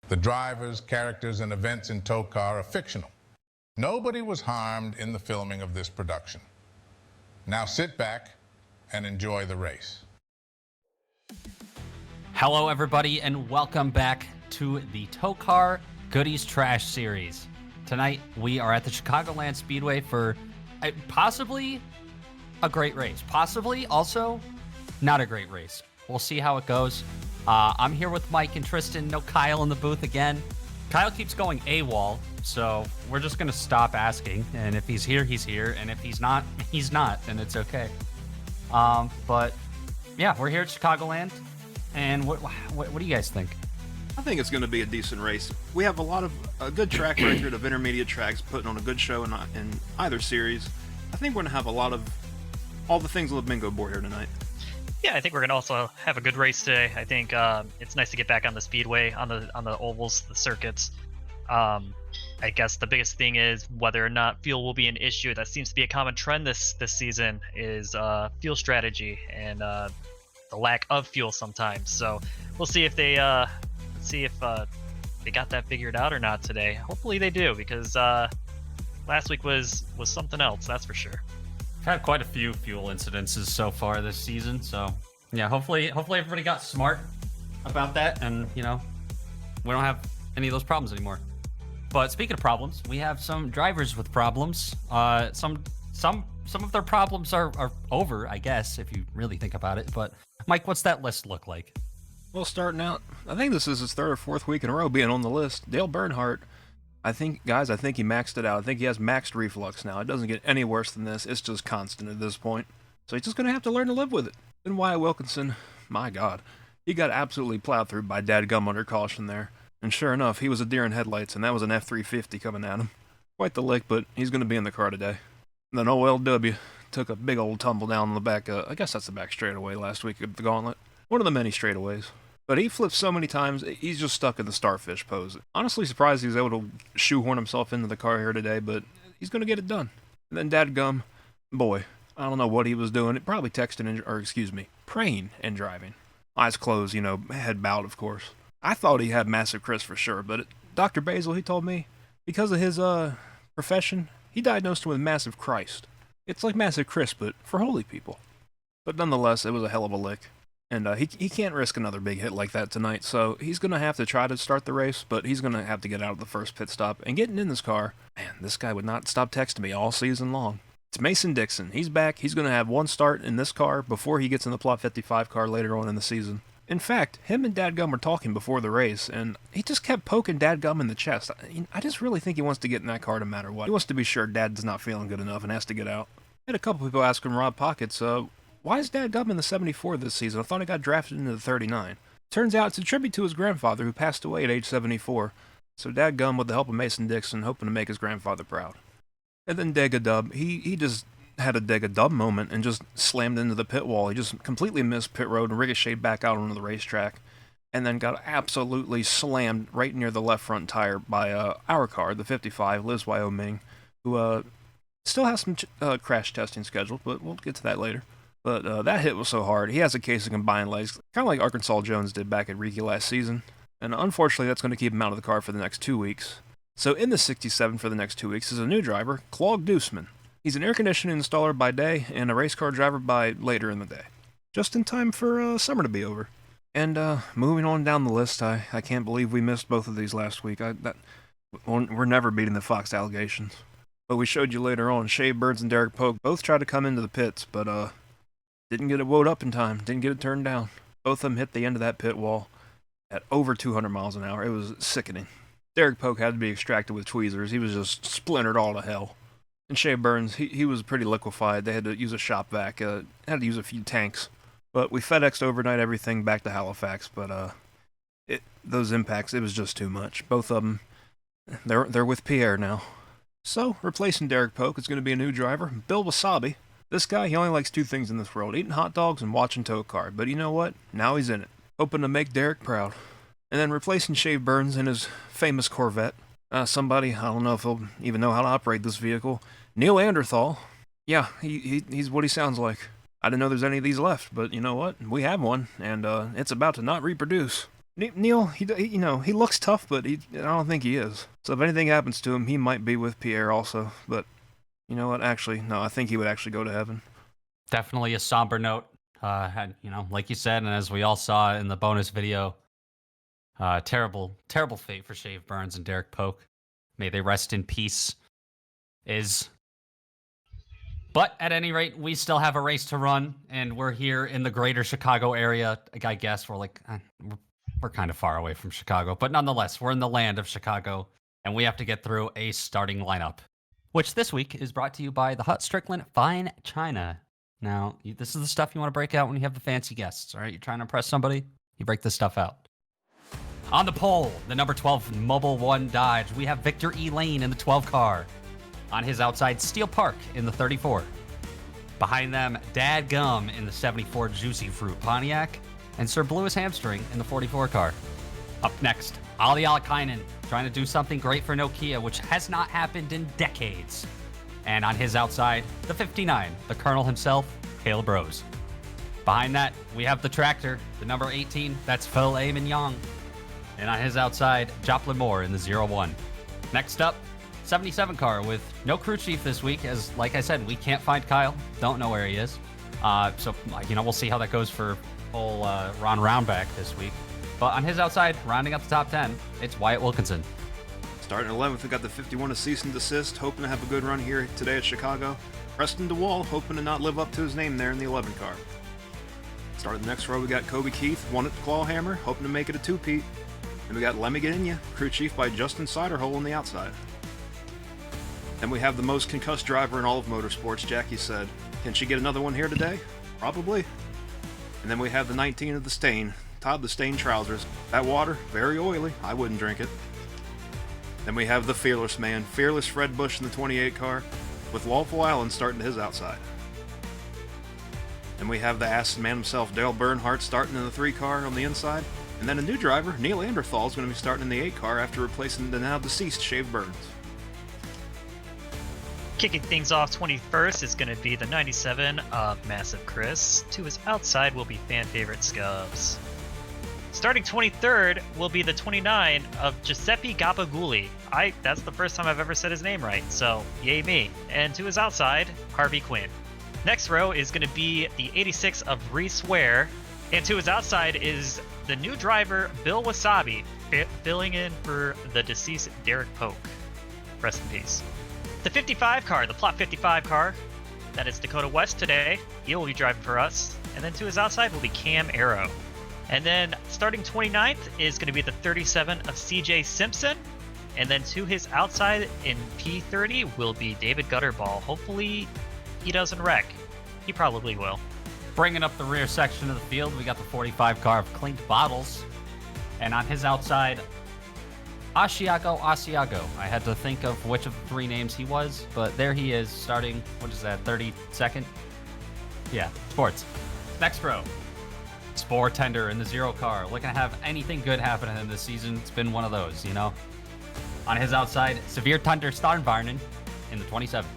The drivers, characters, and events in TOECAR are fictional. Nobody was harmed in the filming of this production. Now sit back and enjoy the race. Hello, everybody, and welcome back to the TOECAR Goodies Trash series. Tonight, we are at the Chicagoland Speedway for possibly a great race. Possibly also not a great race. We'll see how it goes. I'm here with Mike and Tristan. No Kyle in the booth again. Kyle keeps going AWOL, so we're just going to stop asking. And if he's here, he's here. And if he's not, he's not, and it's okay. But, yeah, we're here at Chicagoland. And what do you guys think? I think it's going to be a decent race. We have a good track record of intermediate tracks putting on a good show in either series. I think we're going to have a lot of all the things on the bingo board here tonight. Yeah, I think we're going to also have a good race today. I think it's nice to get back on the speedway, on the ovals, the circuits. I guess the biggest thing is whether or not fuel will be an issue. That seems to be a common trend this season is fuel strategy and the lack of fuel sometimes. So we'll see if they they got that figured out or not today. Hopefully they do, because last week was something else, that's for sure. Had quite a few fuel incidences so far this season, so yeah, hopefully everybody got smart about that, and we don't have any of those problems anymore. But speaking of problems, we have some drivers with problems. Some of their problems are over, I guess, if you really think about it. But Mike, what's that list look like? Well, starting out, I think this is his third or fourth week in a row being on the list. Dale Earnhardt, I think he maxed it out. I think he has maxed reflux now. It doesn't get any worse than this. It's just constant at this point. So he's just going to have to learn to live with it. Then Wyatt Wilkinson, my God, he got absolutely plowed through by dadgum under caution there. And sure enough, he was a deer in headlights, and that was an F-350 coming at him. Quite the lick, but he's going to be in the car today. And then OLW took a big old tumble down on the back, I guess that's the back straightaway last week of the gauntlet. One of the many straightaways. But he flipped so many times, he's just stuck in the starfish pose. Honestly surprised he was able to shoehorn himself into the car here today, but he's going to get it done. And then dadgum, boy, I don't know what he was doing. Probably praying and driving. Eyes closed, head bowed, of course. I thought he had massive Chris for sure, but Dr. Basil, he told me, because of his profession, he diagnosed him with massive Christ. It's like massive Chris, but for holy people. But nonetheless, it was a hell of a lick. And he can't risk another big hit like that tonight, so he's going to have to try to start the race, but he's going to have to get out of the first pit stop. And getting in this car, man, this guy would not stop texting me all season long. It's Mason Dixon. He's back. He's going to have one start in this car before he gets in the Plot 55 car later on in the season. In fact, him and Dadgum were talking before the race, and he just kept poking Dadgum in the chest. I just really think he wants to get in that car no matter what. He wants to be sure Dad's not feeling good enough and has to get out. I had a couple people asking Rob Pockets, why is Dadgum in the 74 this season? I thought he got drafted into the 39. Turns out it's a tribute to his grandfather, who passed away at age 74. So Dadgum, with the help of Mason Dixon, hoping to make his grandfather proud. And then Degadub, he just had a Degadub moment and just slammed into the pit wall. He just completely missed pit road and ricocheted back out onto the racetrack. And then got absolutely slammed right near the left front tire by our car, the 55, Liz Wyoming, who still has some crash testing scheduled, but we'll get to that later. But that hit was so hard. He has a case of combined legs, kind of like Arkansas Jones did back at Riki last season. And unfortunately, that's going to keep him out of the car for the next 2 weeks. So in the 67 for the next 2 weeks is a new driver, Claude Deuceman. He's an air conditioning installer by day and a race car driver by later in the day. Just in time for summer to be over. And moving on down the list, I can't believe we missed both of these last week. We're never beating the Fox allegations. But we showed you later on, Shea Burns and Derek Polk both tried to come into the pits, but didn't get it woed up in time. Didn't get it turned down. Both of them hit the end of that pit wall at over 200 miles an hour. It was sickening. Derek Polk had to be extracted with tweezers. He was just splintered all to hell. And Shea Burns, he was pretty liquefied. They had to use a shop vac. Had to use a few tanks. But we FedExed overnight everything back to Halifax. But those impacts, it was just too much. Both of them, they're with Pierre now. So, replacing Derek Polk is going to be a new driver, Bill Wasabi. This guy, he only likes two things in this world, eating hot dogs and watching TOECAR. But you know what? Now he's in it, hoping to make Derek proud. And then replacing Shea Burns in his famous Corvette. Somebody, I don't know if he'll even know how to operate this vehicle, Neil Anderthal. Yeah, he's what he sounds like. I didn't know there's any of these left, but you know what? We have one, and it's about to not reproduce. Neil, he looks tough, but I don't think he is. So if anything happens to him, he might be with Pierre also. But you know what? Actually, no, I think he would actually go to heaven. Definitely a somber note. Like you said, and as we all saw in the bonus video, terrible fate for Shave Burns and Derek Polk. May they rest in peace. But at any rate, we still have a race to run, and we're here in the greater Chicago area. I guess we're we're kind of far away from Chicago, but nonetheless, we're in the land of Chicago, and we have to get through a starting lineup, which this week is brought to you by the Hut Strickland Fine China. Now, this is the stuff you want to break out when you have the fancy guests, all right? You're trying to impress somebody, you break this stuff out. On the pole, the number 12 Mobile 1 Dodge, we have Victor E. Lane in the 12 car. On his outside, Steel Park in the 34. Behind them, Dad Gum in the 74 Juicy Fruit Pontiac, and Sir Blue's Hamstring in the 44 car. Up next, Ali Alakainen, trying to do something great for Nokia, which has not happened in decades. And on his outside, the 59, the Colonel himself, Caleb Rose. Behind that, we have the tractor, the number 18, that's Phil Eamon Young. And on his outside, Joplin Moore in the 01. Next up, 77 car with no crew chief this week, as like I said, we can't find Kyle. Don't know where he is. So we'll see how that goes for old Ron Roundback this week. But on his outside, rounding up the top 10, it's Wyatt Wilkinson. Starting 11th, we got the 51 of cease and desist, hoping to have a good run here today at Chicago. Preston DeWall, hoping to not live up to his name there in the 11 car. Starting the next row, we got Kobe Keith, one at the Clawhammer, hoping to make it a two-peat. And we got Lemmy Gadinya, crew chief by Justin Siderhole on the outside. Then we have the most concussed driver in all of motorsports, Jackie said. Can she get another one here today? Probably. And then we have the 19 of the Stain, Todd the Stain Trousers. That water, very oily, I wouldn't drink it. Then we have the Fearless Man, Fearless Fred Bush in the 28 car, with Walpole Allen starting to his outside. Then we have the Acid Man himself, Dale Bernhardt, starting in the 3 car on the inside. And then a new driver, Neil Anderthal, is going to be starting in the 8 car after replacing the now deceased Shave Burns. Kicking things off 21st is going to be the 97 of Massive Chris. To his outside will be fan favorite Scubs. Starting 23rd will be the 29 of Giuseppe Gabaguli. That's the first time I've ever said his name right, so yay me. And to his outside, Harvey Quinn. Next row is going to be the 86 of Reese Ware. And to his outside is the new driver, Bill Wasabi, filling in for the deceased Derek Polk. Rest in peace. The 55 car, the Plot 55 car, that is Dakota West today. He will be driving for us. And then to his outside will be Cam Arrow. And then starting 29th is going to be the 37 of CJ Simpson. And then to his outside in P30 will be David Gutterball. Hopefully he doesn't wreck. He probably will. Bringing up the rear section of the field, we got the 45 car of Clint Bottles. And on his outside, Asiago. I had to think of which of the 3 names he was, but there he is starting, 32nd? Yeah, sports. Next row, Spore Tender in the 0 car. Looking to have anything good happen to him this season. It's been one of those, On his outside, Severe Thunder Starnvarnen in the 27.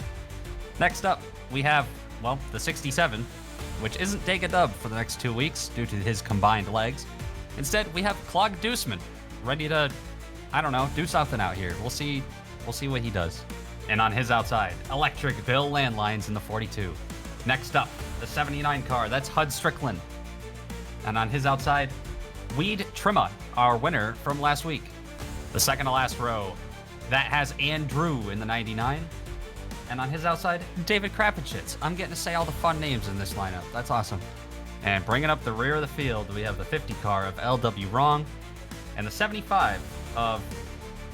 Next up, we have, the 67, which isn't Dega Dub for the next 2 weeks due to his combined legs. Instead, we have Clog Deuceman, ready to, do something out here. We'll see what he does. And on his outside, Electric Bill Landlines in the 42. Next up, the 79 car, that's Hud Strickland. And on his outside, Weed Trimma, our winner from last week. The second to last row, that has Andrew in the 99. And on his outside, David Krappenschitz. I'm getting to say all the fun names in this lineup. That's awesome. And bringing up the rear of the field, we have the 50 car of LW Wrong and the 75 of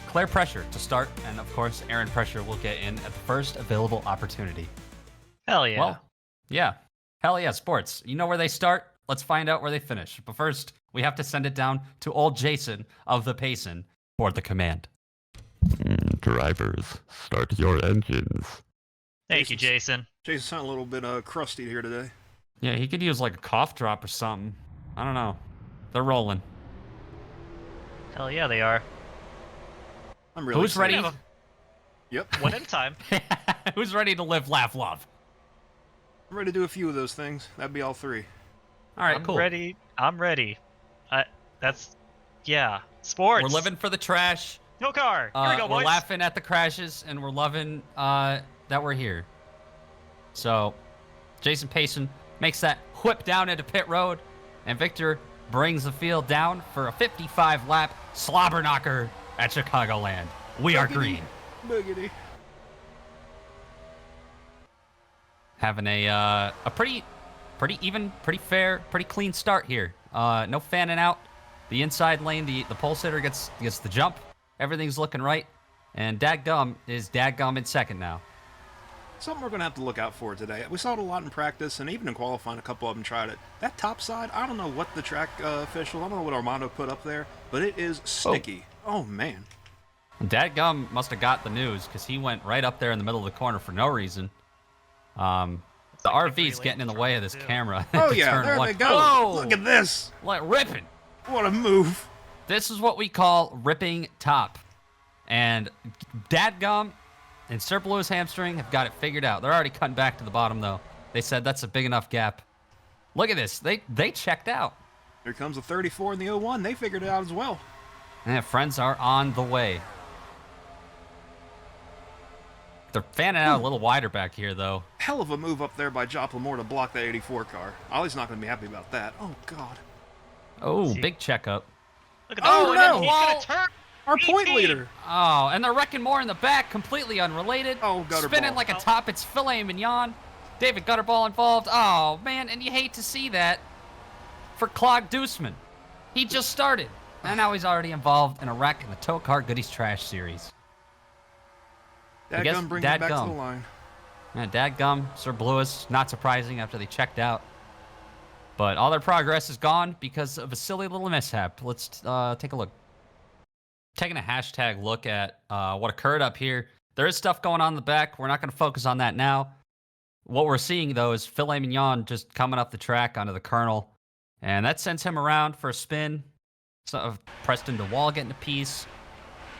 Claire Pressure to start. And of course, Aaron Pressure will get in at the first available opportunity. Hell yeah. Well, yeah. Hell yeah, sports. You know where they start? Let's find out where they finish. But first, we have to send it down to old Jason of the Payson for the command. Drivers, start your engines. Thank you, Jason. Jason sounded a little bit crusty here today. Yeah, he could use like a cough drop or something. I don't know. They're rolling. Hell yeah, they are. I'm really Who's excited. ready? Yep. One at a time. Who's ready to live, laugh, love? I'm ready to do a few of those things. That'd be all 3. All right, I'm cool. ready. I'm ready. That's Yeah. Sports. We're living for the trash. TOECAR. Here we go, boys. We're laughing at the crashes, and we're loving that we're here. So, Jason Payson makes that whip down into pit road, and Victor brings the field down for a 55-lap slobber knocker at Chicagoland. We are green. Boogity. Having a pretty even, pretty fair, pretty clean start here. No fanning out. The inside lane, the pole sitter gets the jump. Everything's looking right. And Dadgum is Dadgum in second now. Something we're going to have to look out for today. We saw it a lot in practice, and even in qualifying, a couple of them tried it. That top side, I don't know what the track official, I don't know what Armando put up there, but it is sticky. Oh man. Dadgum must have got the news because he went right up there in the middle of the corner for no reason. The RV's getting in the way of this camera. Oh yeah, there they go. Whoa! Look at this. Like ripping. What a move. This is what we call ripping top. And Dadgum and Sir Blue's hamstring have got it figured out. They're already cutting back to the bottom, though. They said that's a big enough gap. Look at this. They checked out. Here comes the 34 and the 01. They figured it out as well. Yeah, friends are on the way. They're fanning out a little wider back here, though. Hell of a move up there by Joplin Moore to block that 84 car. Ollie's not going to be happy about that. Oh, God. Oh, big checkup. Look at that. Oh, And then no. he's gonna turn. Our point 18. leader. Oh, and they're wrecking more in the back, completely unrelated. Oh, Gutterball. Spinning like a top, it's filet mignon. David Gutterball involved. Oh, man, and you hate to see that for Claude Deuceman. He just started, and now he's already involved in a wreck in the TOECAR Goodies Trash series. Dadgum brings it back to the line. Yeah, Dadgum, Sir Bluis, not surprising after they checked out. But all their progress is gone because of a silly little mishap. Let's take a look. Taking a hashtag look at what occurred up here. There is stuff going on in the back. We're not going to focus on that now. What we're seeing, though, is filet mignon just coming up the track onto the Colonel. And that sends him around for a spin. So, Preston DeWall getting a piece.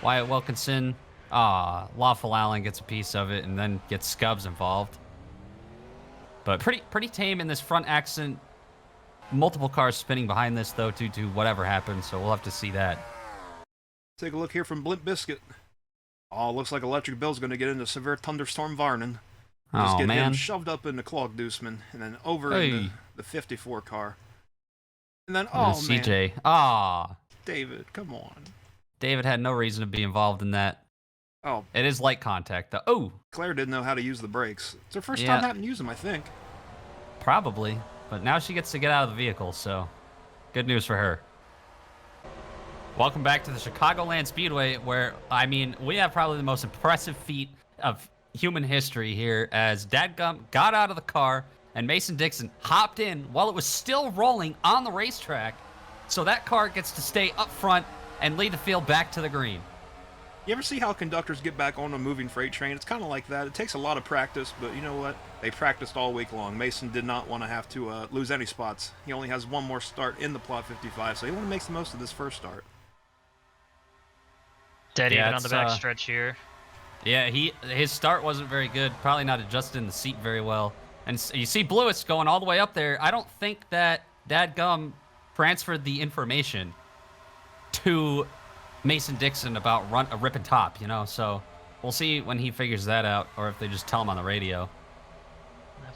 Wyatt Wilkinson. Lawful Allen gets a piece of it and then gets Scubs involved. But pretty tame in this front accent. Multiple cars spinning behind this, though, due to whatever happened. So we'll have to see that. Take a look here from Blimp Biscuit. Oh, looks like Electric Bill's going to get into severe thunderstorm Varnon. Just get him shoved up into Claude Deuceman and then over into the 54 car. And then, oh, man. CJ. David, come on. David had no reason to be involved in that. Oh. It is light contact, though. Oh. Claire didn't know how to use the brakes. It's her first time having to use them, I think. Probably. But now she gets to get out of the vehicle, so good news for her. Welcome back to the Chicagoland Speedway, where, I mean, we have probably the most impressive feat of human history here as Dadgum got out of the car and Mason Dixon hopped in while it was still rolling on the racetrack. So that car gets to stay up front and lead the field back to the green. You ever see how conductors get back on a moving freight train? It's kind of like that. It takes a lot of practice, but you know what? They practiced all week long. Mason did not want to have to lose any spots. He only has one more start in the Plot 55, so he want to make the most of this first start. Dead even on the back stretch here. Yeah, his start wasn't very good. Probably not adjusted in the seat very well. And you see Bluis going all the way up there. I don't think that Dadgum transferred the information to Mason Dixon about a ripping top, you know? So we'll see when he figures that out or if they just tell him on the radio.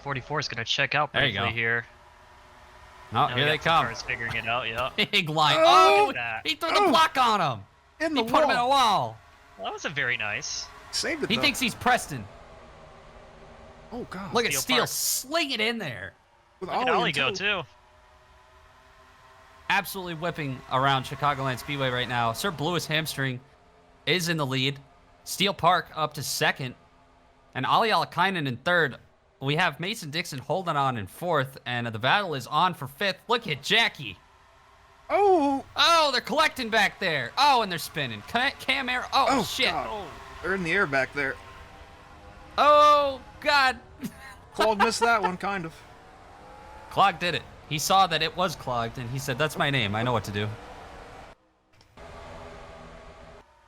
44 is going to check out briefly here. No, here they come. Cars figuring it out, yeah. Big line. Oh, look at that. He threw the block on him. He put him in a wall. Well, that was a very nice. Saved it, He though. thinks he's Preston. Oh, God. Look at Steel Steele Park. sling it in there. With Look at Ollie go, too. Absolutely whipping around Chicagoland Speedway right now. Sir Bluis hamstring is in the lead. Steel Park up to second. And Ali Alakainen in third. We have Mason Dixon holding on in fourth. And the battle is on for fifth. Look at Jackie. Oh! Oh, they're collecting back there. Oh, and they're spinning. Cam Air. Oh, shit. God. Oh, They're in the air back there. Oh, God. Claude missed that one, kind of. Clog did it. He saw that it was clogged, and he said, that's my name. I know what to do.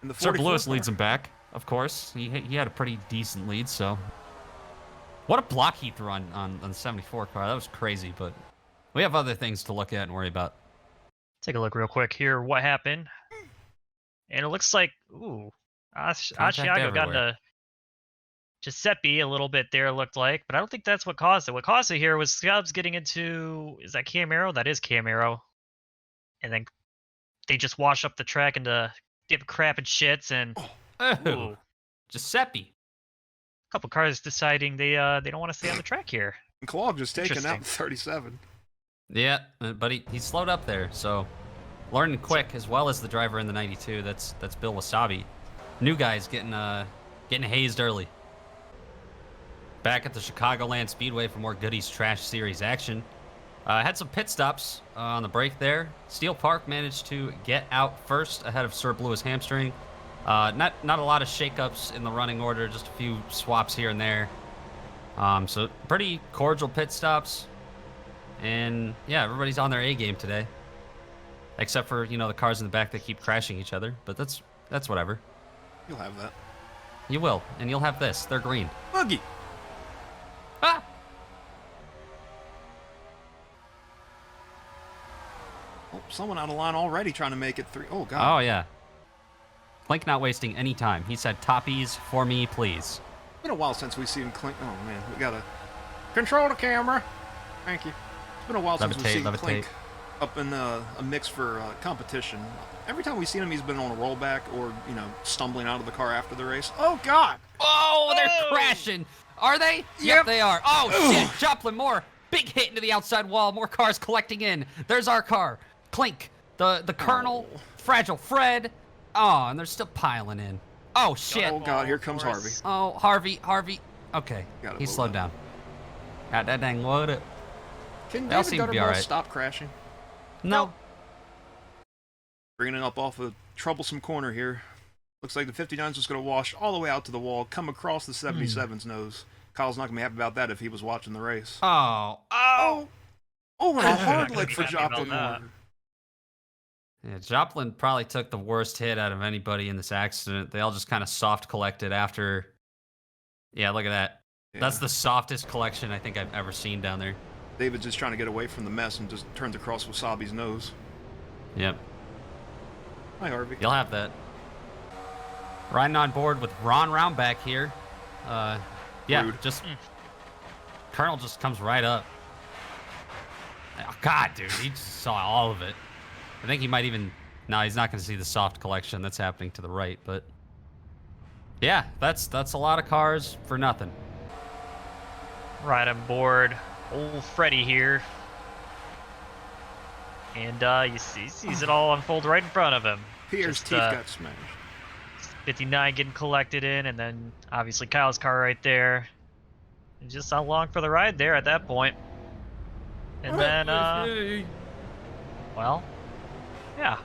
And the Sir 44 Bluis car. leads him back, of course. He had a pretty decent lead, so. What a block he threw on the 74 car. That was crazy, but we have other things to look at and worry about. Take a look real quick here. What happened? And it looks like, ooh, Contact Asiago got everywhere. into Giuseppe a little bit there, looked like, but I don't think that's what caused it. What caused it here was Scubs getting into, is that Camaro? That is Camaro. And then they just wash up the track into give crap and shits, and Oh, ooh, Giuseppe. a couple cars deciding they don't want to stay on the track here. And Clog just taken out Interesting. 37. Yeah, but he slowed up there, so learning quick as well as the driver in the 92. That's Bill Wasabi. New guys getting hazed early. Back at the Chicagoland Speedway for more Goodies Trash Series action. Had some pit stops on the break there. Steel Park managed to get out first ahead of Sir Blue's hamstring. Not a lot of shakeups in the running order, just a few swaps here and there. So pretty cordial pit stops. And yeah, everybody's on their A game today. Except for, the cars in the back that keep crashing each other. But that's whatever. You'll have that. You will, and you'll have this. They're green. Buggy! Ah! Oh, someone out of line already trying to make it through. Oh, God. Oh, yeah. Clink not wasting any time. He said, toppies for me, please. It's been a while since we've seen Clink. Oh, man. We gotta control the camera. Thank you. It's been a while since we've seen Clink up in a mix for competition. Every time we've seen him, he's been on a rollback or, stumbling out of the car after the race. Oh, God! Oh, they're crashing. Are they? Yep, they are. Oh, shit. Joplin, more. Big hit into the outside wall. More cars collecting in. There's our car. Clink. The Colonel. Fragile Fred. Oh, and they're still piling in. Oh, shit. Oh, God. Here comes Harvey. Oh, Harvey. Okay. Gotta He move slowed on. down. God, that dang load. Can They all David seem to be Gutterball alright. stop crashing? No. Bringing it up off a troublesome corner here. Looks like the 59's just going to wash all the way out to the wall, come across the 77's nose. Kyle's not going to be happy about that if he was watching the race. Oh. Oh, and a hard Not lick gonna for be happy about Joplin. that. Yeah, Joplin probably took the worst hit out of anybody in this accident. They all just kind of soft collected after. Yeah, look at that. Yeah. That's the softest collection I think I've ever seen down there. David's just trying to get away from the mess and just turns across Wasabi's nose. Yep. Hi, Harvey. You'll have that. Riding on board with Ron Roundback here. Yeah, Rude. just Colonel just comes right up. Oh, God, dude, he just saw all of it. I think he might even. No, he's not going to see the soft collection that's happening to the right. But yeah, that's a lot of cars for nothing. Right on board, old Freddy here. And he sees it all unfold right in front of him. Pierre's Just, teeth got smashed. 59 getting collected in, and then obviously Kyle's car right there. And just along for the ride there at that point. And then, well, yeah.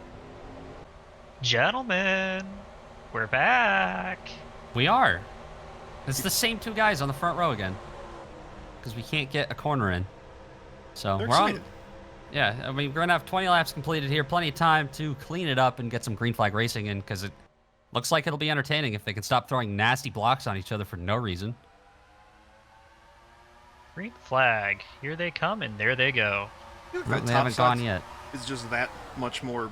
Gentlemen, we're back. We are. It's the same two guys on the front row again. Because we can't get a corner in. So They're we're on. excited. Yeah, I mean, we're going to have 20 laps completed here. Plenty of time to clean it up and get some green flag racing in, because it looks like it'll be entertaining if they can stop throwing nasty blocks on each other for no reason. Green flag. Here they come, and there they go. I feel like Well, that they top haven't gone side yet. is just that much more.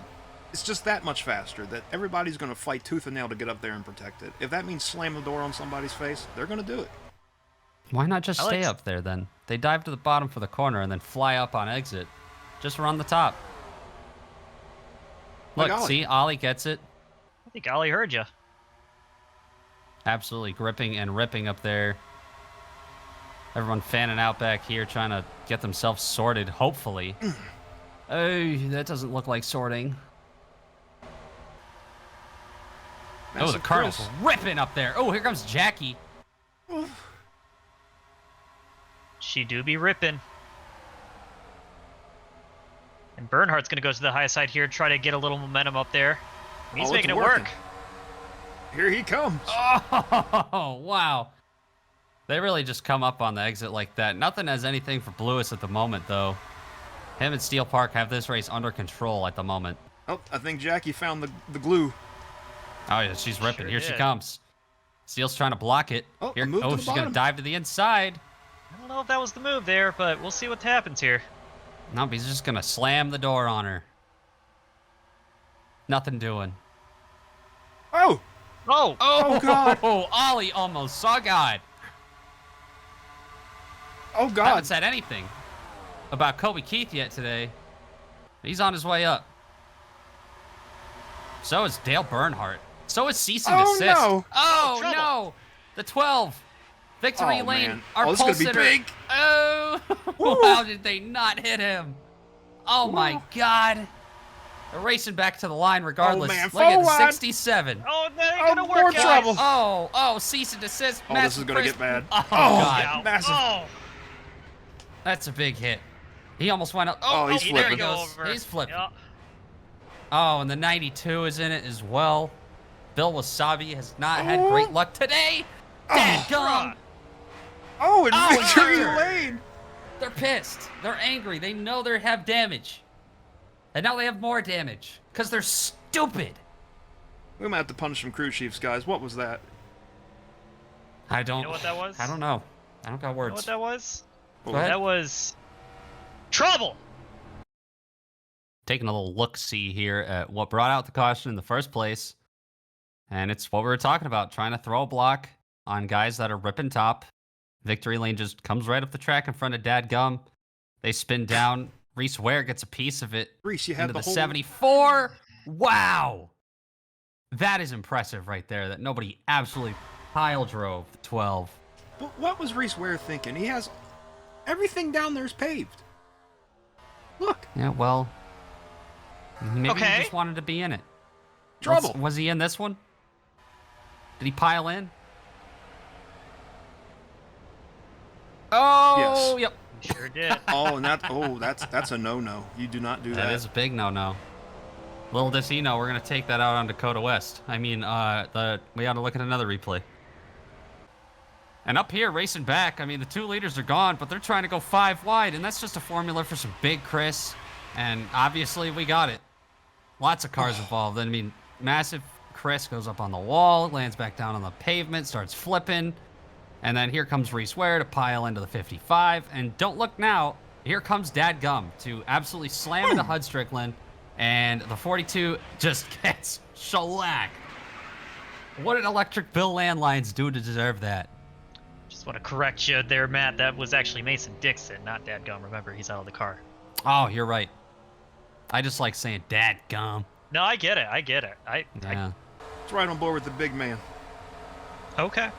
It's just that much faster that everybody's going to fight tooth and nail to get up there and protect it. If that means slam the door on somebody's face, they're going to do it. Why not just I stay like- up there then? They dive to the bottom for the corner and then fly up on exit. Just run the top. Like Look, Ollie. see, Ollie gets it. I think Ollie heard you. Absolutely gripping and ripping up there. Everyone fanning out back here, trying to get themselves sorted, hopefully. Oh, that doesn't look like sorting. Oh, the Massive Colonel's Chris. ripping up there. Oh, here comes Jackie. She do be ripping. And Bernhardt's going to go to the high side here, try to get a little momentum up there. He's Oh, making it's it working. work. Here he comes. Oh, wow. They really just come up on the exit like that. Nothing has anything for Bluis at the moment, though. Him and Steel Park have this race under control at the moment. Oh, I think Jackie found the glue. Oh, yeah, she's ripping. Sure Here she did. comes. Steel's trying to block it. Oh, Here, a move to the she's going to bottom. dive to the inside. I don't know if that was the move there, but we'll see what happens here. No, he's just going to slam the door on her. Nothing doing. Oh! Oh! Oh, God. Oh, Ollie almost saw God. Oh, I God. haven't said anything about Kobe Keith yet today. He's on his way up. So is Dale Bernhardt. So is cease and Oh, desist. no. Oh, Trouble. no. The 12. Victory Oh, lane. man. Our Oh, this is pole gonna be sitter. big. Oh, Woo. how did they not hit him? Oh, my God. They're racing back to the line regardless. man, Look at forward. 67. Oh, that ain't Oh, gonna more work, guys. trouble. Oh, cease and desist. Oh, this Massive is gonna crisp. get bad. Oh, Oh, God. Ow. massive. Oh, That's a big hit. He almost went up. Oh, he's there he flipping. goes. Over. He's flipping. Yeah. Oh, and the 92 is in it as well. Bill Wasabi has not had great luck today. Dadgum. Oh, and Oh, victory Victor. lane. They're pissed. They're angry. They know they have damage. And now they have more damage. Because they're stupid. We might have to punish some crew chiefs, guys. What was that? I don't. You know what that was? I don't know. I don't got You know words. what that was? Go ahead. That was trouble. Taking a little look-see here at what brought out the caution in the first place. And it's what we were talking about, trying to throw a block on guys that are ripping top. Victory lane just comes right up the track in front of Dadgum. They spin down. Reese Ware gets a piece of it Reese, you had into the the whole 74. Wow. That is impressive right there, that nobody absolutely pile drove the 12. But what was Reese Ware thinking? He has everything down there's paved. Look, Yeah, well, maybe Okay. he just wanted to be in it. trouble. Was he in this one? Did he pile in? Oh, Yes. yep. Sure did. Oh, and that's a no-no. You do not do that. That is a big no-no. Little does he know, we're gonna take that out on Dakota West. I mean, we ought to look at another replay. And up here, racing back, I mean, the 2 leaders are gone, but they're trying to go 5 wide, and that's just a formula for some big Chris. And obviously, we got it. Lots of cars involved. I mean, massive Chris goes up on the wall, lands back down on the pavement, starts flipping. And then here comes Reese Ware to pile into the 55. And don't look now, here comes Dadgum to absolutely slam into Hud Strickland. And the 42 just gets shellacked. What did Electric Bill Landlines do to deserve that? Just want to correct you there, Matt. That was actually Mason Dixon, not Dadgum. Remember, he's out of the car. Oh, you're right. I just like saying Dadgum. No, I get it. Yeah. It's right on board with the big man. Okay.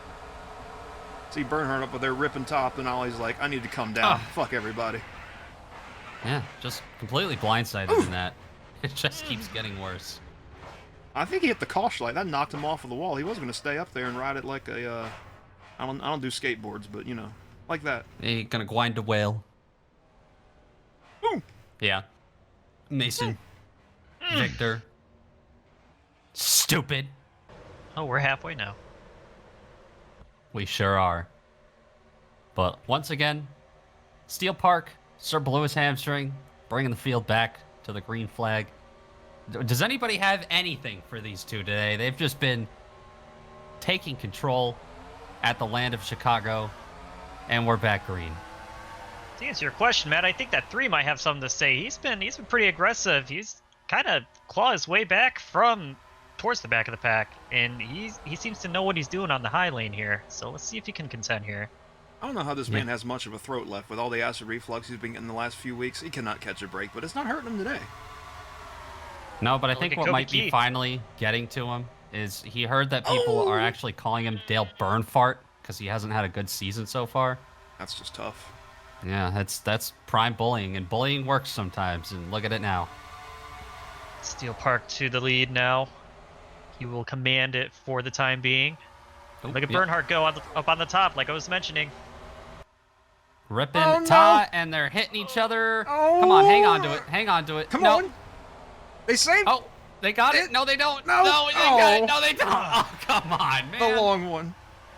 See Bernhardt up with their ripping top, and Ollie's like, I need to come down. Oh. Fuck everybody. Yeah, just completely blindsided in that. It just keeps getting worse. I think he hit the caution light. That knocked him off of the wall. He was going to stay up there and ride it like a, I don't do skateboards, but, you know, like that. He gonna grind a whale. Boom. Yeah. Mason. Victor. Stupid. Oh, we're halfway now. We sure are. But once again, Steel Park, Sir blew his hamstring, bringing the field back to the green flag. Does anybody have anything for these two today? They've just been taking control at the land of Chicago, and we're back green. To answer your question, Matt, I think that 3 might have something to say. He's been pretty aggressive. He's kind of clawed his way back from towards the back of the pack, and he seems to know what he's doing on the high lane here. So let's see if he can contend here. I don't know how this man has much of a throat left with all the acid reflux he's been getting the last few weeks. He cannot catch a break, but it's not hurting him today. No, but I Look think at what Kobe might be Keith. finally getting to him is he heard that people are actually calling him Dale Bernfart because he hasn't had a good season so far. That's just tough. Yeah, that's prime bullying, and bullying works sometimes, and look at it now. Steel Park to the lead now. He will command it for the time being. Oh, Look at yep. Bernhardt go up on the top, like I was mentioning. Ripping Oh, no. Todd, and they're hitting each other. Oh. Come on, hang on to it. Hang on to it. Come No. on. They saved Oh, they got it? No, they don't. No. No, they got it. Oh. No, they don't. Oh, come on, man. the long one.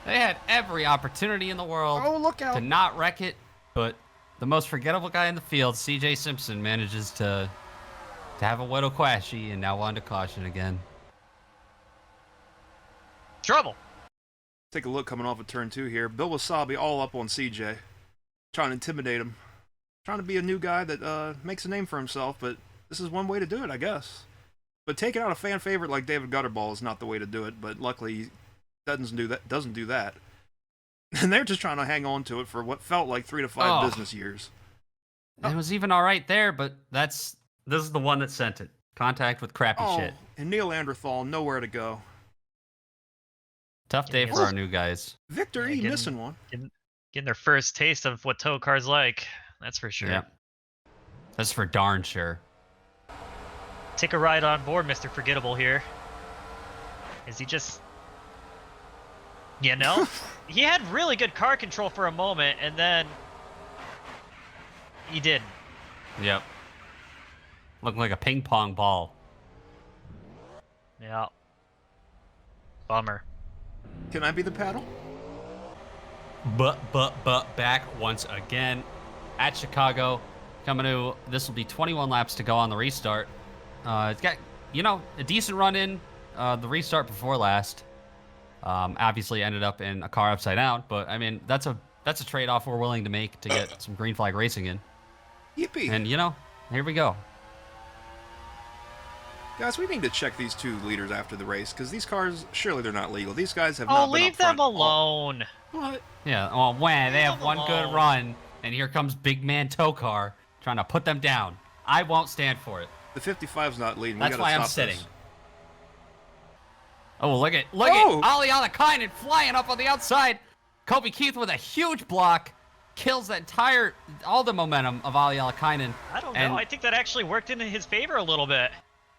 They had every opportunity in the world Oh, look to out. not wreck it, but the most forgettable guy in the field, CJ Simpson, manages to have a widow quashy, and now on to caution again. Trouble. Take a look coming off of turn 2 here. Bill Wasabi all up on CJ. Trying to intimidate him. Trying to be a new guy that makes a name for himself, but this is one way to do it, I guess. But taking out a fan favorite like David Gutterball is not the way to do it. But luckily, he doesn't do that. And they're just trying to hang on to it for what felt like 3 to 5 business years. It was even all right there, but this is the one that sent it. Contact with crappy shit. And Neil Anderthal, nowhere to go. Tough day for our new guys. Victory, missing one. Getting their first taste of what TOECAR's like. That's for sure. Yeah. That's for darn sure. Take a ride on board, Mr. Forgettable here. Is he just... You know? He had really good car control for a moment, and then... he didn't. Yep. Looking like a ping pong ball. Yeah. Bummer. Can I be the paddle? But back once again at Chicago. Coming to, this will be 21 laps to go on the restart. It's got, a decent run in the restart before last. Obviously ended up in a car upside down, but I mean, that's a trade-off we're willing to make to get some green flag racing in. Yippee. And, here we go. Guys, we need to check these 2 leaders after the race, because these cars, surely they're not legal. These guys have not been leave up front. them alone. What? Yeah, well, when they have one good run, and here comes big man TOECAR trying to put them down. I won't stand for it. The 55's not leading. That's why I'm sitting. This. Oh, look at Ali Alakainen flying up on the outside. Kobe Keith with a huge block kills all the momentum of Ali Alakainen. I don't know. I think that actually worked in his favor a little bit.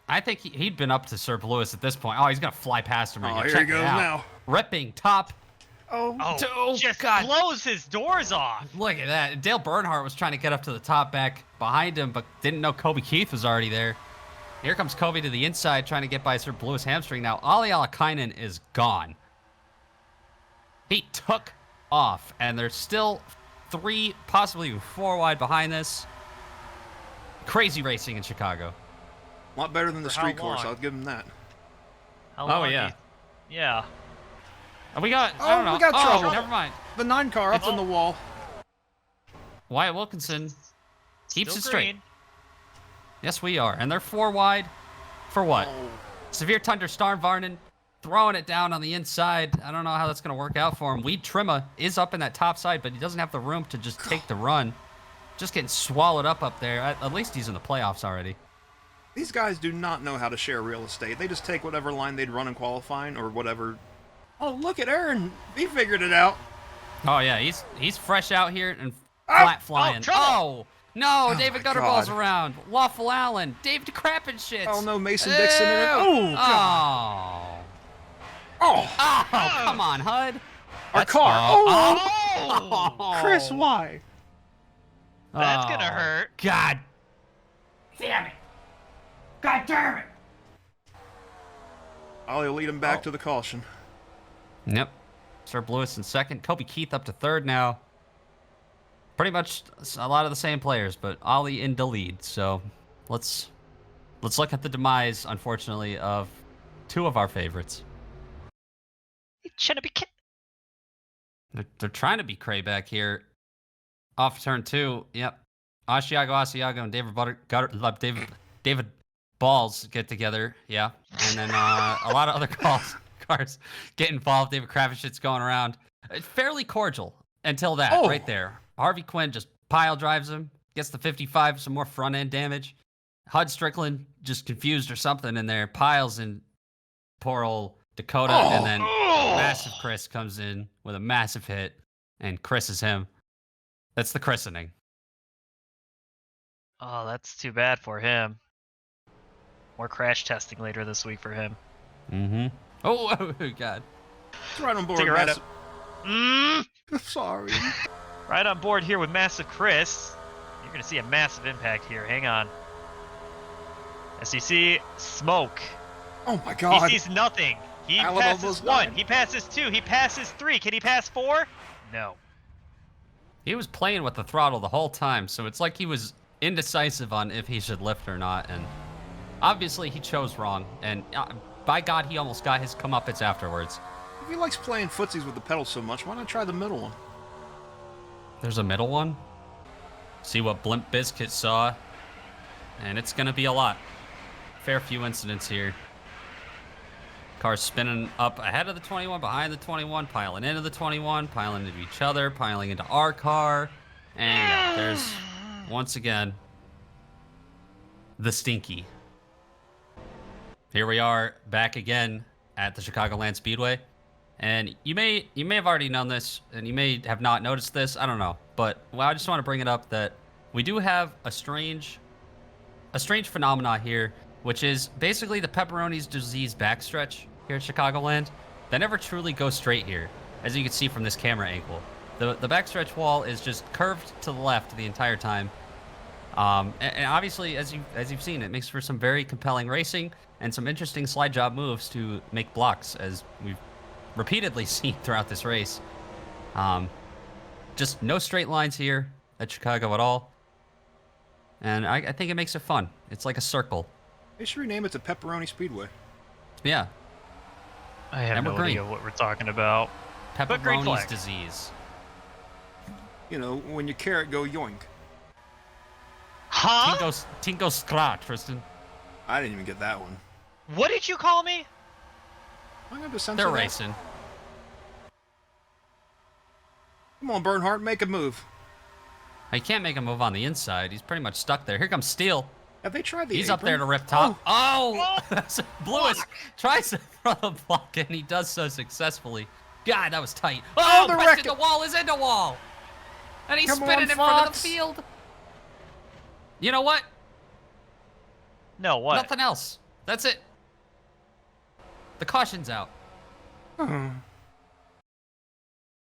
I think he'd been up to Sir Lewis at this point. Oh, he's gonna fly past him. Right here he goes now. Ripping top. Just blows his doors off. Look at that. Dale Earnhardt was trying to get up to the top back behind him, but didn't know Kobe Keith was already there. Here comes Kobe to the inside, trying to get by Sir Lewis hamstring. Now, Ali Alakainen is gone. He took off, and there's still 3, possibly 4 wide behind this. Crazy racing in Chicago. A lot better than the street course, I'll give him that. How long yeah. Yeah. We got, I don't know. We got trouble. Never mind. The 9 car up on the wall. Wyatt Wilkinson keeps it straight. Green. Yes, we are. And they're 4 wide. For what? Severe thunderstorm, Varnon throwing it down on the inside. I don't know how that's going to work out for him. Weed Trimma is up in that top side, but he doesn't have the room to just take the run. Just getting swallowed up there. At least he's in the playoffs already. These guys do not know how to share real estate. They just take whatever line they'd run in qualifying or whatever. Oh, look at Aaron. He figured it out. Oh, yeah. He's fresh out here and flat flying. Oh, no. David Gutterball's God. around. Waffle Allen. Dave DeCrappenshits. Oh, no. Mason Dixon in it. Oh, God. Oh, come on, Hud. Our car. Oh! Chris, why? That's going to hurt. God damn it. God damn it. I'll lead him back to the caution. Yep. Sir Lewis in second. Kobe Keith up to third now. Pretty much a lot of the same players, but Ollie in the lead. So let's look at the demise, unfortunately, of 2 of our favorites. You shouldn't be kidding. They're trying to be Cray back here. Off turn 2. Yep. Asiago, and David Balls get together. Yeah. And then a lot of other cars get involved. David Kravitz going around. It's fairly cordial until that right there. Harvey Quinn just pile drives him, gets the 55, some more front end damage. Hud Strickland just confused or something in there, piles in poor old Dakota, and then massive Chris comes in with a massive hit, and Chris is him. That's the christening. Oh, that's too bad for him. More crash testing later this week for him. Mm-hmm. Oh, God. It's right on board. Take it right up. Sorry. Right on board here with Massive Chris. You're going to see a massive impact here. Hang on. As you see, smoke. Oh, my God. He sees nothing. He passes 1. He passes 2. He passes 3. Can he pass 4? No. He was playing with the throttle the whole time, so it's like he was indecisive on if he should lift or not, and obviously he chose wrong, and by God, he almost got his comeuppance afterwards. If he likes playing footsies with the pedals so much, why not try the middle one? There's a middle one? See what Blimp Biscuit saw, and it's going to be a lot. fair few incidents here. Cars spinning up ahead of the 21, behind the 21, piling into the 21, piling into each other, piling into our car. And yeah, there's, once again, the stinky. Here we are back again at the Chicagoland Speedway. And you may have already known this, and you may have not noticed this. I don't know. But I just want to bring it up that we do have a strange phenomenon here, which is basically the pepperoni's disease backstretch here at Chicagoland. They never truly go straight here, as you can see from this camera angle. The backstretch wall is just curved to the left the entire time. And obviously, as you've seen, it makes for some very compelling racing and some interesting slide job moves to make blocks, as we've repeatedly seen throughout this race. Just no straight lines here at Chicago at all. And I think it makes it fun. It's like a circle. They should rename it to Pepperoni Speedway. Yeah. I have no idea what we're talking about. But green Pepperoni's flag. disease. You know, when your carrot go yoink. Huh? Tinko Scratch, Tristan. I didn't even get that one. What did you call me? I'm gonna censor They're that. racing. Come on, Bernhardt, make a move. He can't make a move on the inside. He's pretty much stuck there. Here comes Steele. Have they tried the He's up apron? there to rip top. Oh! Oh! Lewis tries to throw the block, and he does so successfully. God, that was tight. Oh, Oh, the Preston, wreck- the wall is in the wall. And he's Come spinning on, in front of Fox. the field. You know what? No, what? Nothing else. That's it. The caution's out.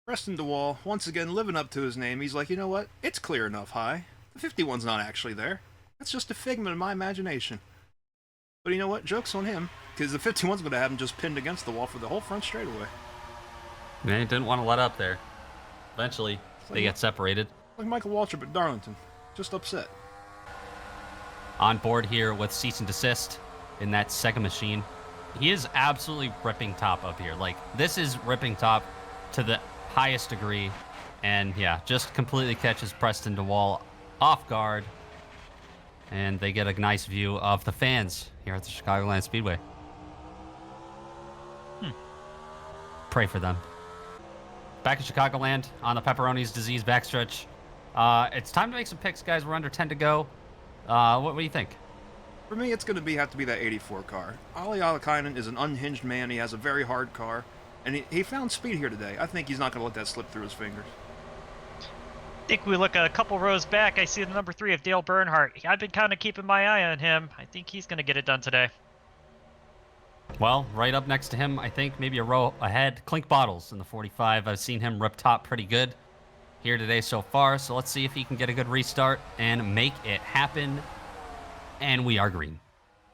Preston DeWall, once again living up to his name, he's like, you know what? It's clear enough high. The 51's not actually there. That's just a figment of my imagination. But you know what? Joke's on him, because the 51's going to have him just pinned against the wall for the whole front straightaway. Man, he didn't want to let up there. Eventually, they get separated. Like Michael Waltrip at Darlington. Just upset. On board here with cease and desist in that second machine. He is absolutely ripping top up here. Like, this is ripping top to the highest degree. And yeah, just completely catches Preston DeWall off guard. And they get a nice view of the fans here at the Chicagoland Speedway. Pray for them. Back in Chicagoland on the Pepperoni's disease backstretch. It's time to make some picks, guys. We're under 10 to go. What do you think? For me, it's going to have to be that 84 car. Ali Alakainen is an unhinged man. He has a very hard car. And he found speed here today. I think he's not going to let that slip through his fingers. I think we look a couple rows back. I see the number 3 of Dale Bernhardt. I've been kind of keeping my eye on him. I think he's going to get it done today. Well, right up next to him, I think maybe a row ahead, Clink Bottles in the 45. I've seen him rip top pretty good here today so far. So let's see if he can get a good restart and make it happen. And we are green.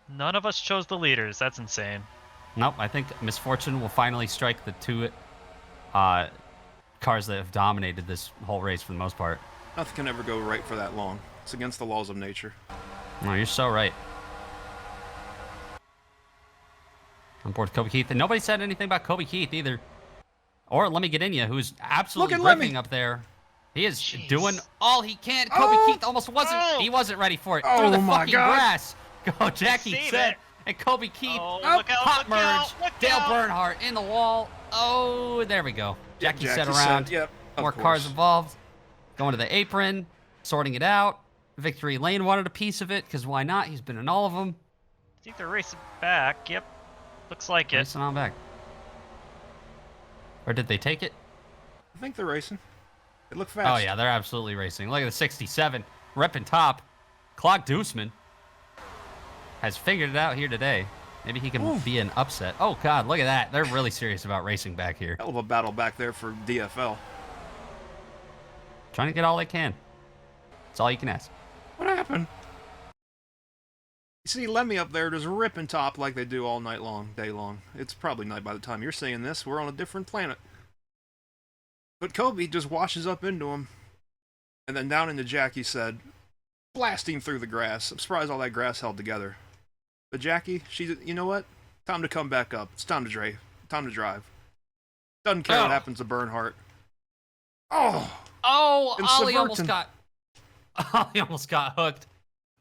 None of us chose the leaders. That's insane. Nope, I think misfortune will finally strike the two cars that have dominated this whole race for the most part. Nothing can ever go right for that long. It's against the laws of nature. No, you're so right. On board Kobe Keith. And nobody said anything about Kobe Keith either. Or Lemmy Gadinia, who's absolutely Look at ripping Lemmy. up there. He is Jeez. doing all he can. Kobe Keith almost wasn't. Oh. He wasn't ready for it. Oh Through the my fucking God. grass. Go, Jackie Save said. it. And Kobe Keith. Oh, up, look out, hot look merge. out, look Dale out. Bernhardt in the wall. Oh, there we go. Jackie set Jackie around. said, yep, of More course. cars involved. Going to the apron. Sorting it out. Victory Lane wanted a piece of it because why not? He's been in all of them. I think they're racing back. Yep. Looks like it. Racing on back. Or did they take it? I think they're racing. They look fast. Oh, yeah, they're absolutely racing. Look at the 67. Repping top. Claude Deuceman has figured it out here today. Maybe he can be an upset. Oh, God, look at that. They're really serious about racing back here. Hell of a battle back there for DFL. Trying to get all they can. That's all you can ask. What happened? You see Lemmy up there just ripping top like they do all night long, day long. It's probably night by the time you're seeing this. We're on a different planet. But Kobe just washes up into him. And then down into Jackie said, blasting through the grass. I'm surprised all that grass held together. But Jackie, you know what? Time to come back up. It's time to drive. Time to drive. Doesn't care what happens to Bernhardt. Oh! Oh, And Ollie almost Severton. got... Ollie almost got hooked.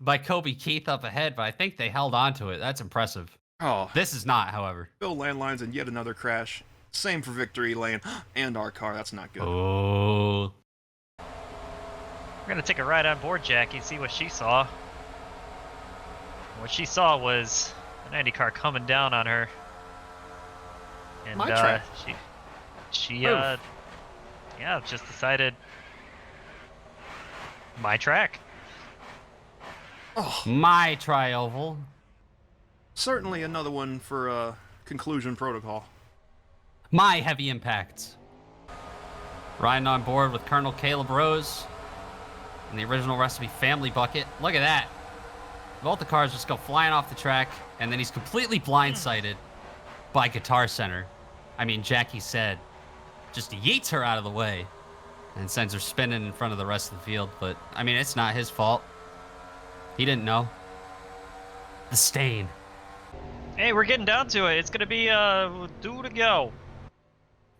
by Kobe Keith up ahead, but I think they held on to it. That's impressive. Oh, This is not, however. Bill landlines and yet another crash. Same for Victory Lane and our car. That's not good. Oh. We're gonna take a ride on board Jackie, see what she saw. What she saw was an Indy car coming down on her. And My track. she yeah, just decided my track. Oh, My tri-oval. certainly another one for conclusion protocol. My heavy impacts. Riding on board with Colonel Caleb Rose in the original recipe family bucket. Look at that. Both the cars just go flying off the track, and then he's completely blindsided by Guitar Center. I mean, Jackie said, just yeets her out of the way and sends her spinning in front of the rest of the field. But, I mean, it's not his fault. He didn't know. The stain. Hey, we're getting down to it. It's gonna be due to go.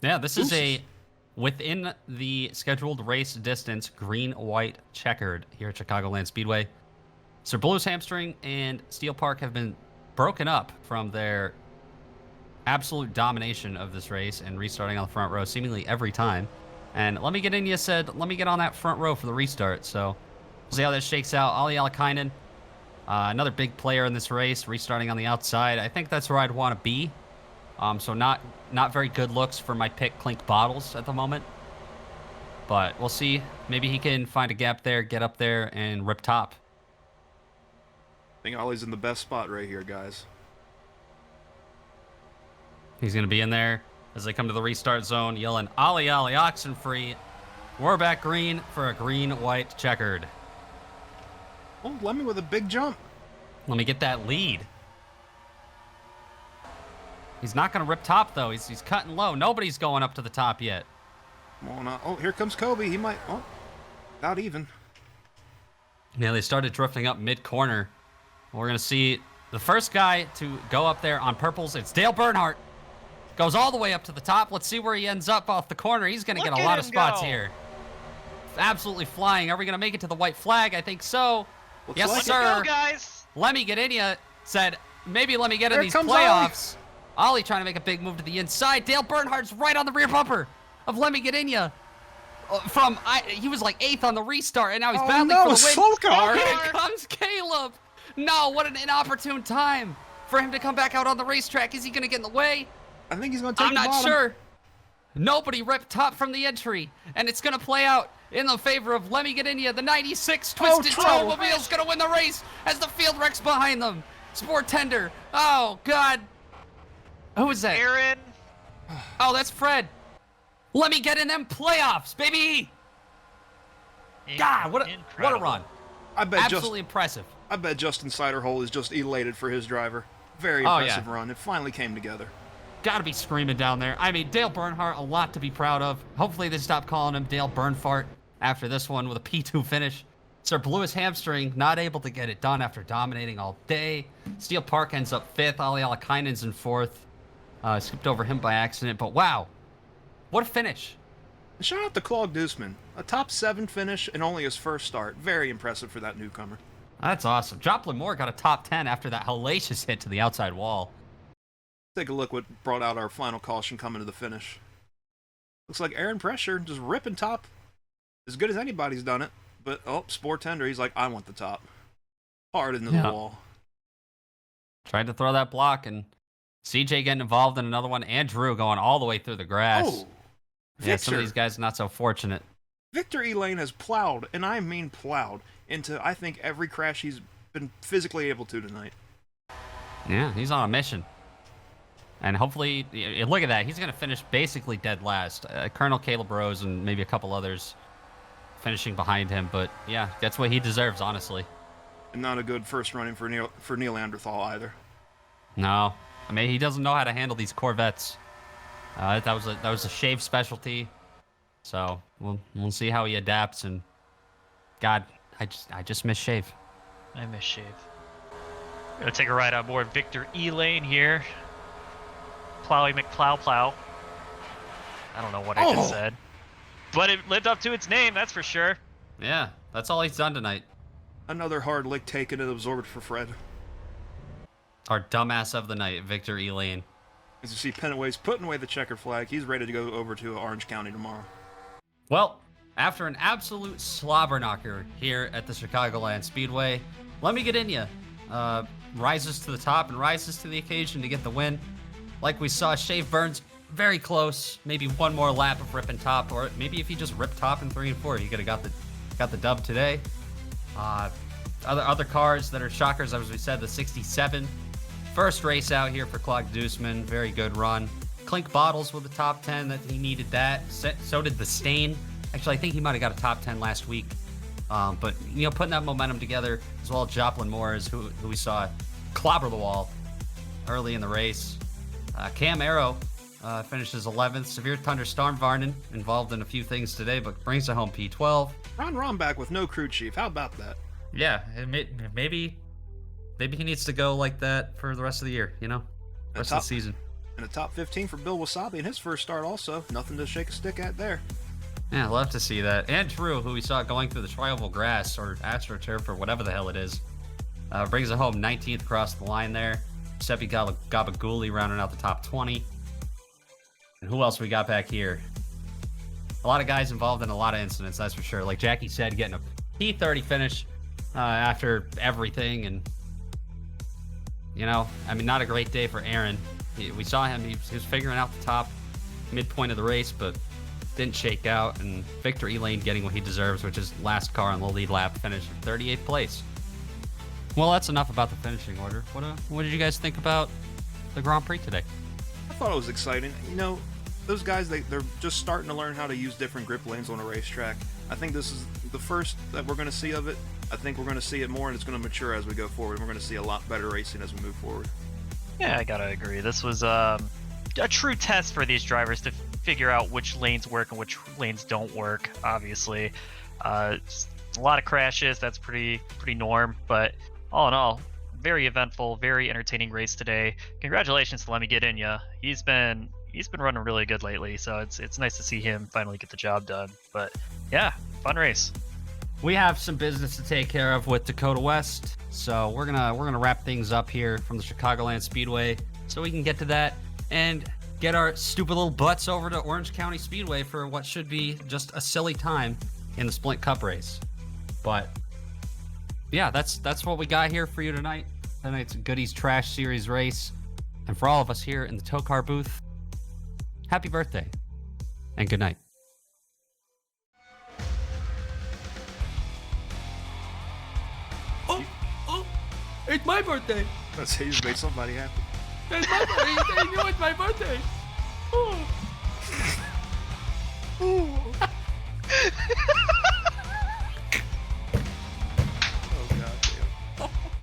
Yeah, this is a within the scheduled race distance, green, white, checkered here at Chicagoland Speedway. Sir Blues Hamstring and Steel Park have been broken up from their absolute domination of this race and restarting on the front row seemingly every time. And Let Me Get In, you said, let me get on that front row for the restart. So we'll see how this shakes out. Ali Alakainen, another big player in this race, restarting on the outside. I think that's where I'd want to be. So not very good looks for my pick, Clink Bottles, at the moment. But we'll see. Maybe he can find a gap there, get up there, and rip top. I think Ollie's in the best spot right here, guys. He's going to be in there as they come to the restart zone, yelling, Ollie, Ollie, Oxenfree. We're back green for a green, white, checkered. Oh, Lemmy with a big jump. Let me get that lead. He's not going to rip top, though. He's cutting low. Nobody's going up to the top yet. Come on now. Oh, here comes Kobe. He might... Oh, not even. Yeah, they started drifting up mid-corner. We're going to see the first guy to go up there on purples. It's Dale Bernhardt. Goes all the way up to the top. Let's see where he ends up off the corner. He's going to get a lot of spots here. Absolutely flying. Are we going to make it to the white flag? I think so. Looks Yes, like it. sir. Let's go, guys. Let me get in ya said, maybe let me get in Here these comes playoffs. Ollie trying to make a big move to the inside. Dale Bernhardt's right on the rear bumper of Let Me Get In Ya. He was like 8th on the restart, and now he's battling for the win. TOECAR. Here comes Caleb. No, what an inopportune time for him to come back out on the racetrack. Is he going to get in the way? I think he's going to take I'm the not bottom. sure. Nobody ripped top from the entry, and it's going to play out in the favor of Let Me Get In Ya. The 96 Twisted trouble. Toemobile's going to win the race as the field wrecks behind them. Sport Tender. Oh, God. Who is that? Aaron. Oh, that's Fred. Let me get in them playoffs, baby. God, what a Incredible. run. I bet Absolutely impressive. I bet Justin Siderhole is just elated for his driver. Very Oh, impressive yeah. run. It finally came together. Got to be screaming down there. I mean, Dale Bernhardt, a lot to be proud of. Hopefully they stop calling him Dale Bernfart after this one with a P2 finish. Sir Blues Hamstring not able to get it done after dominating all day. Steel Park ends up 5th. Ali Alakainen's in 4th. Skipped over him by accident, but wow. What a finish. And shout out to Claude Dusman. A top 7 finish and only his first start. Very impressive for that newcomer. That's awesome. Joplin Moore got a top 10 after that hellacious hit to the outside wall. Take a look what brought out our final caution coming to the finish. Looks like Aaron Pressure just ripping top. As good as anybody's done it. But, oh, Sport Tender, he's like, I want the top. Hard into the wall. Tried to throw that block, and CJ getting involved in another one, and Drew going all the way through the grass. Oh, yeah, some of Victor. these guys not so fortunate. Victor Elaine has plowed, and I mean plowed, into, I think, every crash he's been physically able to tonight. Yeah, he's on a mission. And hopefully, look at that. He's going to finish basically dead last. Colonel Caleb Rose and maybe a couple others finishing behind him. But yeah, that's what he deserves, honestly. And not a good first running for Neil Anderthal either. No, I mean, he doesn't know how to handle these Corvettes. That was a shave specialty. So we'll see how he adapts. And God, I just miss shave. I miss Shave. Gonna take a ride on board Victor Elaine here. Plowy McPlow. I don't know what I just said. But it lived up to its name, that's for sure. Yeah, that's all he's done tonight. Another hard lick taken and absorbed for Fred. Our dumbass of the night, Victor Elaine. As you see, Pennaway's putting away the checkered flag. He's ready to go over to Orange County tomorrow. Well, after an absolute slobber knocker here at the Chicagoland Speedway, let me get in ya. Rises to the top and rises to the occasion to get the win. Like we saw, Shave Burns very close. Maybe one more lap of ripping top, or maybe if he just ripped top in 3 and 4, he could have got the dub today. Other cars that are shockers, as we said, the 67. First race out here for Claude Dusman. Very good run. Clink Bottles with the top 10. That he needed that. So did the Stain. Actually, I think he might have got a top 10 last week. But, putting that momentum together, as well as Joplin Moores, who we saw clobber the wall early in the race. Cam Arrow finishes 11th. Severe Thunderstorm Varnon involved in a few things today, but brings it home P12. Ron Rombach with no crew chief. How about that? Yeah, maybe he needs to go like that for the rest of the year, rest of the season. And a top 15 for Bill Wasabi in his first start also. Nothing to shake a stick at there. Yeah, love to see that. And Drew, who we saw going through the Trioval Grass or AstroTurf or whatever the hell it is, brings it home 19th across the line there. Seppi Gabaguli rounding out the top 20. And who else we got back here? A lot of guys involved in a lot of incidents, that's for sure. Like Jackie said, getting a P30 finish after everything. And, not a great day for Aaron. We saw him, he was figuring out the top midpoint of the race, but didn't shake out. And Victor Elaine getting what he deserves, which is last car on the lead lap, finish in 38th place. Well, that's enough about the finishing order. What did you guys think about the Grand Prix today? I thought it was exciting. Those guys, they're just starting to learn how to use different grip lanes on a racetrack. I think this is the first that we're going to see of it. I think we're going to see it more, and it's going to mature as we go forward. We're going to see a lot better racing as we move forward. Yeah, I gotta agree. This was a true test for these drivers to figure out which lanes work and which lanes don't work. Obviously, a lot of crashes. That's pretty norm. But all in all, very eventful, very entertaining race today. Congratulations to Let Me Get In Ya. He's been running really good lately, so it's nice to see him finally get the job done. But yeah, fun race. We have some business to take care of with Dakota West, so we're gonna wrap things up here from the Chicagoland Speedway, so we can get to that and get our stupid little butts over to Orange County Speedway for what should be just a silly time in the Splint Cup race. But yeah, that's what we got here for you tonight. Tonight's Goodies Trash Series race, and for all of us here in the TOECAR booth, happy birthday and good night. Oh, it's my birthday. Let's say you made somebody happy. It's my birthday. You know it's my birthday. Oh.